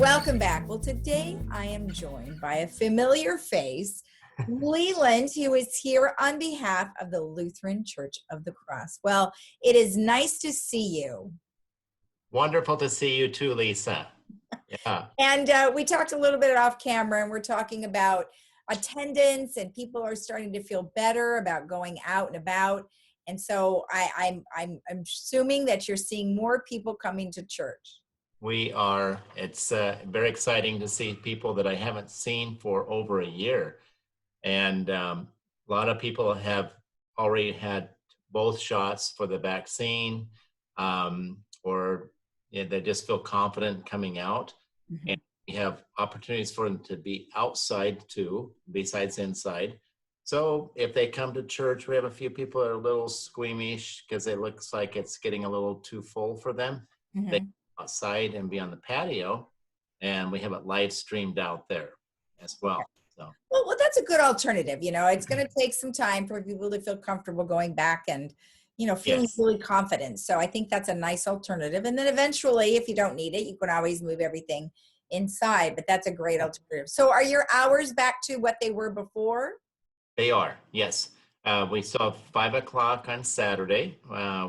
Welcome back. Well, today I am joined by a familiar face, Leland, who is here on behalf of the Lutheran Church of the Cross. Well, it is nice to see you. Wonderful to see you too, Lisa. Yeah. And we talked a little bit off camera, and we're talking about attendance, and people are starting to feel better about going out and about. And so I'm assuming that you're seeing more people coming to church. We are. It's very exciting to see people that I haven't seen for over a year. And a lot of people have already had both shots for the vaccine, or they just feel confident coming out. Mhm. And we have opportunities for them to be outside too, besides inside. So if they come to church, we have a few people that are a little squeamish because it looks like it's getting a little too full for them. They Mhm. outside and be on the patio, and we have it live streamed out there as well. So Well, that's a good alternative. It's going to take some time for people to feel comfortable going back and, feeling yes, really confident. So I think that's a nice alternative. And then eventually, if you don't need it, you can always move everything inside, but that's a great alternative. So are your hours back to what they were before? they are. Yes, we saw 5 o'clock on Saturday,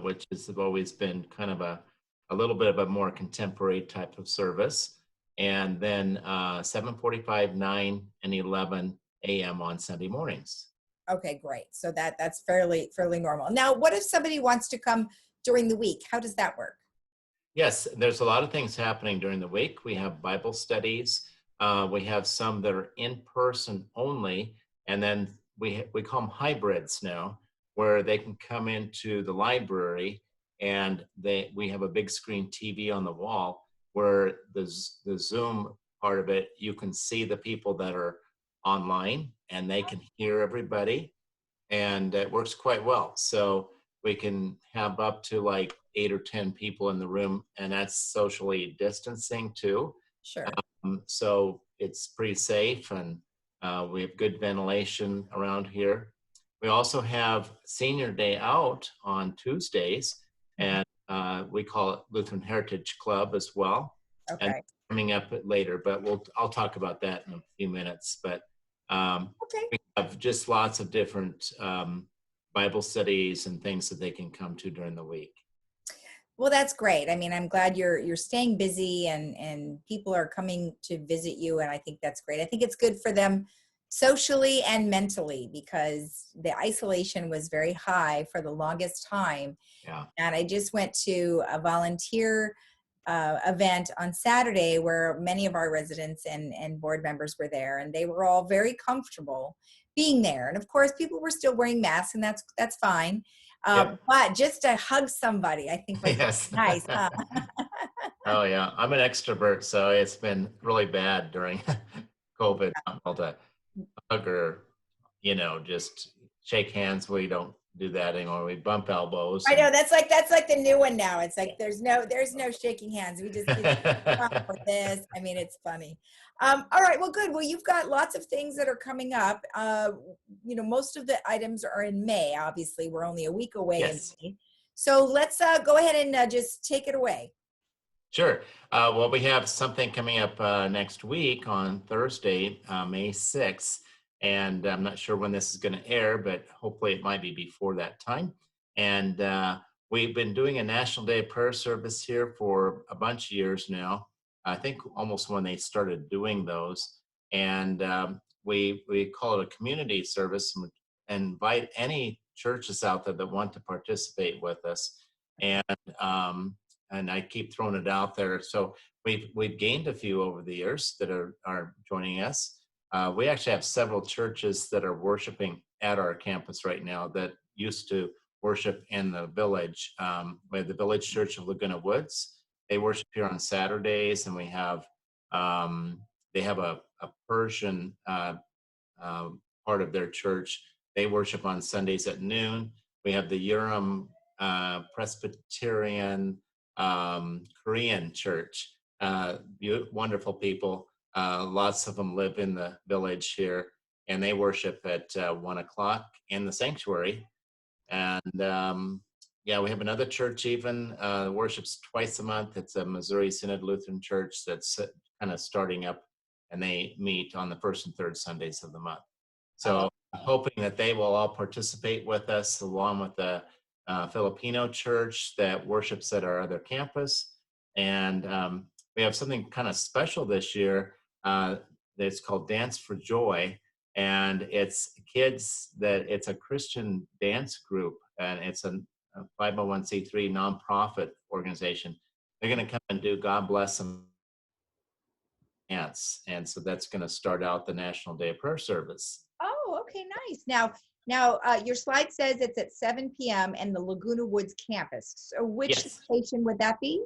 which has always been kind of a little bit of a more contemporary type of service, and then 7:45, 9, and 11 a.m. on Sunday mornings. Okay, great. So that's fairly normal. Now, what if somebody wants to come during the week? How does that work? Yes, there's a lot of things happening during the week. We have Bible studies. We have some that are in person only, and then we call them hybrids now, where they can come into the library and we have a big screen TV on the wall where the Zoom part of it, you can see the people that are online and they can hear everybody, and it works quite well. So we can have up to like 8 or 10 people in the room, and that's socially distancing too. Sure. So it's pretty safe, and we have good ventilation around here. We also have Senior Day Out on Tuesdays, Mhm. and we call it Lutheran Heritage Club as well. And Okay. coming up later, but I'll talk about that in a few minutes. But Okay. we have just lots of different Bible studies and things that they can come to during the week. Well, that's great. I mean, I'm glad you're staying busy and people are coming to visit you, and I think that's great. I think it's good for them socially and mentally because the isolation was very high for the longest time. Yeah. And I just went to a volunteer event on Saturday where many of our residents and board members were there, and they were all very comfortable being there. And of course, people were still wearing masks, and that's fine. Yep. But just to hug somebody, I think was Yes. nice, huh? Oh yeah, I'm an extrovert, so it's been really bad during COVID. Not able to hug or, just shake hands. We don't do that anymore. We bump elbows. I know that's like the new one now. It's like there's no shaking hands. We just for this. I mean, it's funny. All right, well, good. Well, you've got lots of things that are coming up. Most of the items are in May. Obviously, we're only a week away in Yes, May. So let's go ahead and just take it away. sure. Well, we have something coming up next week on Thursday, May 6th. And I'm not sure when this is going to air, but hopefully it might be before that time. And we've been doing a National Day of Prayer service here for a bunch of years now. I think almost when they started doing those. And we call it a community service and invite any churches out there that want to participate with us. And I keep throwing it out there. So we've gained a few over the years that are joining us. We actually have several churches that are worshiping at our campus right now that used to worship in the village. We have the Village Church of Laguna Woods. They worship here on Saturdays, and they have a Persian part of their church. They worship on Sundays at noon. We have the Urim Presbyterian Korean church. Wonderful people. Lots of them live in the village here, and they worship at 1 o'clock in the sanctuary. And yeah, we have another church even worships twice a month. It's a Missouri Synod Lutheran Church that's kind kind of starting up, and they meet on the first and third Sundays of the month. Oh, So I'm hoping that they will all participate with us, along with the Filipino church that worships at our other campus. And we have something kind of special this year that's called Dance for Joy. And it's kids it's a Christian dance group, and it's a 501c3 nonprofit organization. They're going to come and do God Bless Them dance. And so that's going to start out the National Day of Prayer service. oh, okay, nice. Now, your slide says it's at 7 p.m. and the Laguna Woods campus. So which Yes. location would that be?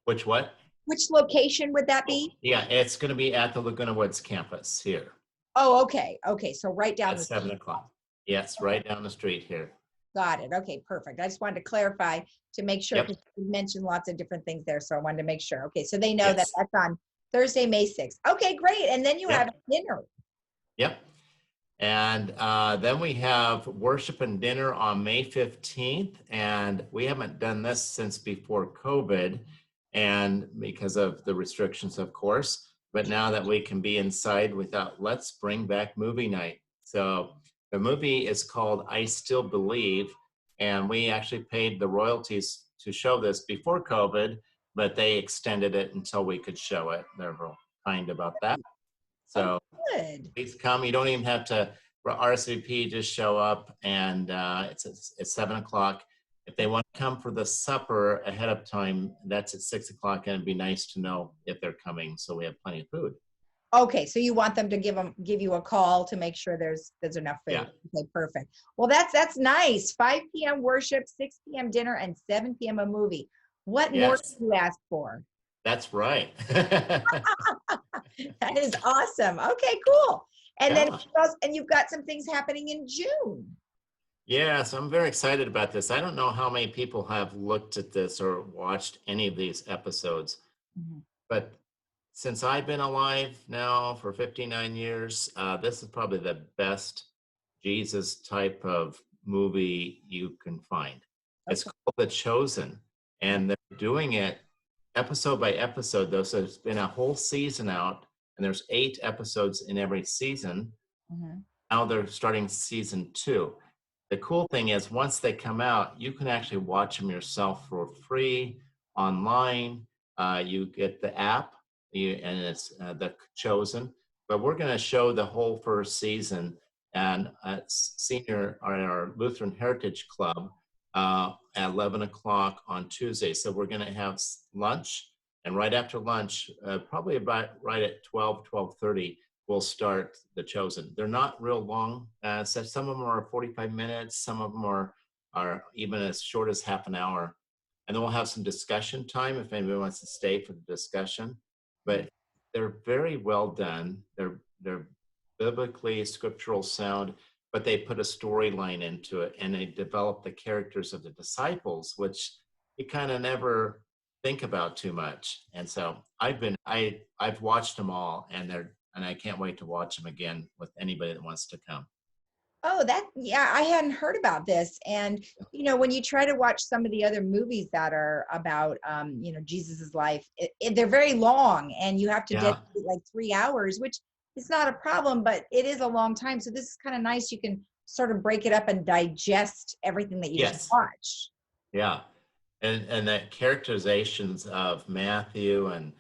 Which what? Which location would that be? Yeah, it's going to be at the Laguna Woods campus here Oh, okay. Okay. So right down at the 7 o'clock. Yes, right down the street here. Got it. Okay, perfect. I just wanted to clarify to make sure, Yep. because you mentioned lots of different things there. So I wanted to make sure. Okay, so they know that Yes. that's on Thursday, May 6th. Okay, great. And then you Yep. have dinner. Yep. And then we have worship and dinner on May 15th. And we haven't done this since before COVID, and because of the restrictions, of course. But now that we can be inside, we thought, let's bring back movie night. So the movie is called I Still Believe. And we actually paid the royalties to show this before COVID, but they extended it until we could show it. They're real kind about that. So Good. please come. You don't even have to RSVP, just show up, and it's 7 o'clock. If they want to come for the supper ahead of time, that's at 6 o'clock, and it'd be nice to know if they're coming, so we have plenty of food. Okay, so you want them to give you a call to make sure there's enough food. Yeah. Okay, perfect. Well, that's nice. 5 p.m. worship, 6 p.m. dinner, and 7 p.m. a movie. What more Yes. do you ask for? That's right. That is awesome. Okay, cool. And then Yeah. and you've got some things happening in June. Yes, I'm very excited about this. I don't know how many people have looked at this or watched any of these episodes, Mhm. but since I've been alive now for 59 years, this is probably the best Jesus type of movie you can find. It's Okay. called The Chosen, and they're doing it episode by episode, though. So it's been a whole season out, and there's 8 episodes in every season. Mhm. Now they're starting season 2. The cool thing is, once they come out, you can actually watch them yourself for free online. You get the app, and it's The Chosen. But we're going to show the whole first season, and senior our Lutheran Heritage Club at 11 o'clock on Tuesday. So we're going to have lunch, and right after lunch, probably about right at 12:30. We'll start The Chosen. They're not real long. So some of them are 45 minutes. Some of them are even as short as half an hour. And then we'll have some discussion time if anybody wants to stay for the discussion. But they're very well done. They're biblically scriptural sound, but they put a storyline into it, and they develop the characters of the disciples, which you kind of never think about too much. And so I've watched them all, and I can't wait to watch them again with anybody that wants to come. Oh, yeah, I hadn't heard about this. And, when you try to watch some of the other movies that are about, Jesus's life, they're very long, and you have to Yeah. dedicate like 3 hours, which is not a problem, but it is a long time. So this is kind of nice. You can sort of break it up and digest everything that you just Yes. watch. Yeah. And that characterizations of Matthew and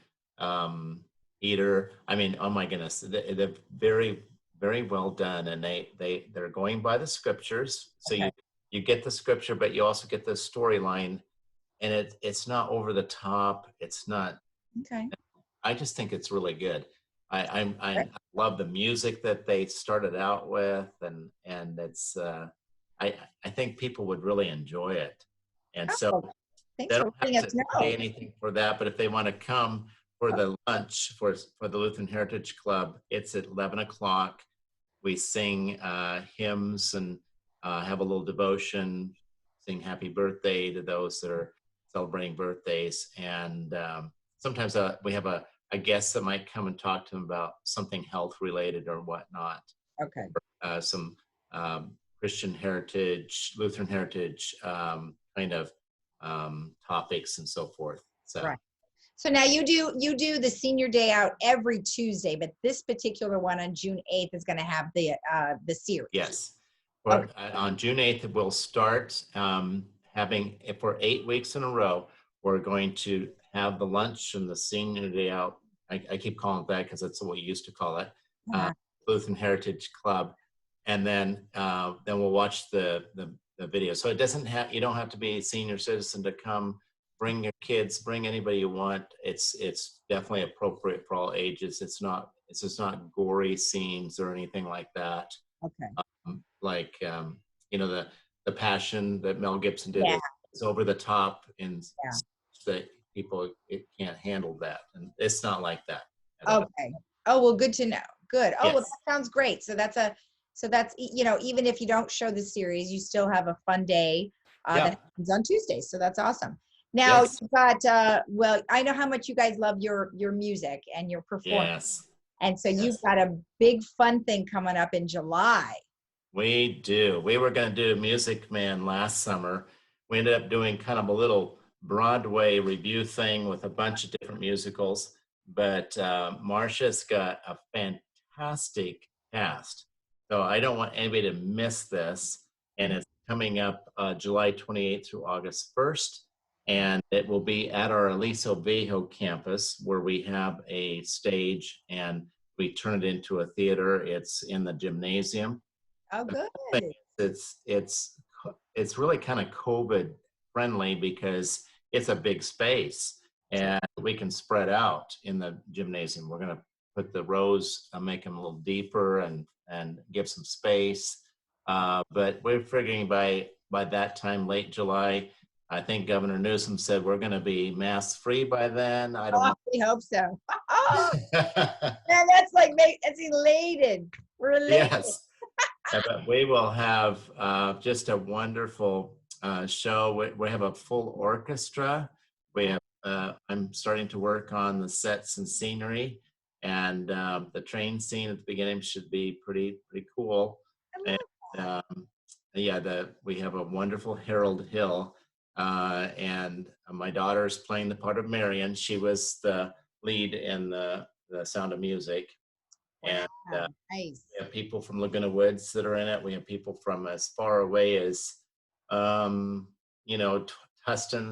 Peter, I mean, oh my goodness, they're very, very well done, and they're going by the scriptures. So Okay. you get the scripture, but you also get the storyline, and it's not over the top. It's not. Okay. I just think it's really good. I love the music that they started out with, and it's I think people would really enjoy it, and so Oh, thanks they for don't letting have us to pay know. anything for that. But if they want to come for the lunch for the Lutheran Heritage Club, it's at 11 o'clock. We sing hymns and have a little devotion, sing happy birthday to those that are celebrating birthdays. And sometimes we have a guest that might come and talk to them about something health related or whatnot. Okay. Some Christian heritage, Lutheran heritage kind of topics and so forth. So. Right. So now you do the senior day out every Tuesday, but this particular one on June 8th is going to have the series. Yes. Okay. On June 8th, we'll start having, if for 8 weeks in a row, we're going to have the lunch and the senior day out. I keep calling it that because that's what we used to call it, Lutheran Heritage Club. And then we'll watch the video. So it doesn't have, you don't have to be a senior citizen to come. Bring your kids, bring anybody you want. It's definitely appropriate for all ages. It's just not gory scenes or anything like that. Okay. The Passion that Mel Gibson did is over the top, and that people can't handle that, and it's not like that. Okay. Oh, well, good to know. Good. Oh, yes. Well, that sounds great. So that's even if you don't show the series, you still have a fun day that happens on Tuesdays. So that's awesome. Now you've got I know how much you guys love your music and your performance. Yes. And so you've got a big fun thing coming up in July. We do. We were going to do Music Man last summer. We ended up doing kind of a little Broadway review thing with a bunch of different musicals. But Marcia's got a fantastic cast. So I don't want anybody to miss this. And it's coming up July 28th through August 1st. And it will be at our Aliso Viejo campus, where we have a stage and we turn it into a theater. It's in the gymnasium. Oh, good. It's really kind of COVID friendly because it's a big space and we can spread out in the gymnasium. We're going to put the rows, make them a little deeper and give some space. But we're figuring by that time, late July, I think Governor Newsom said we're going to be mask free by then. I don't know. We hope so. Oh, man, that's elated. We're elated. Yes. But we will have just a wonderful show. We have a full orchestra. We have. I'm starting to work on the sets and scenery, and the train scene at the beginning should be pretty cool. And we have a wonderful Harold Hill. And my daughter's playing the part of Marion. She was the lead in the Sound of Music. And nice. We have people from Laguna Woods that are in it. We have people from as far away as, Tustin,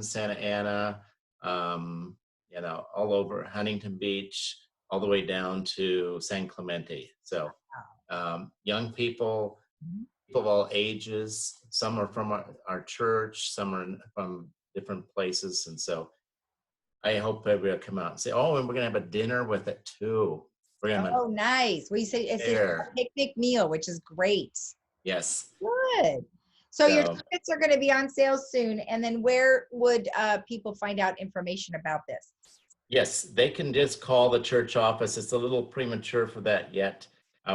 Santa Ana, all over Huntington Beach, all the way down to San Clemente. So young people, people of all ages. Some are from our church, some are from different places. And so I hope everybody will come out and say, oh, and we're going to have a dinner with it too. Oh, nice. Well, you say it's a picnic meal, which is great. Yes. Good. So your tickets are going to be on sale soon. And then where would people find out information about this? Yes, they can just call the church office. It's a little premature for that yet.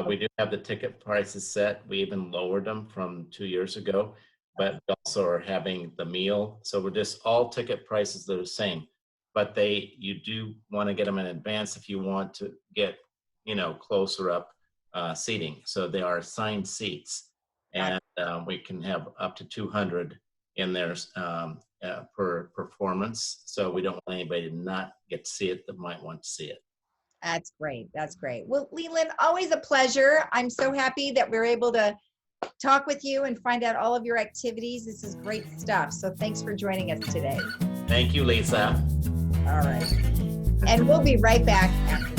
We do have the ticket prices set. We even lowered them from 2 years ago, but we also are having the meal. So we're just all ticket prices that are the same, but you do want to get them in advance if you want to get, closer up seating. So they are assigned seats, and we can have up to 200 in there per performance. So we don't want anybody to not get to see it that might want to see it. That's great. That's great. Well, Leland, always a pleasure. I'm so happy that we're able to talk with you and find out all of your activities. This is great stuff. So thanks for joining us today. Thank you, Lisa. All right. And we'll be right back after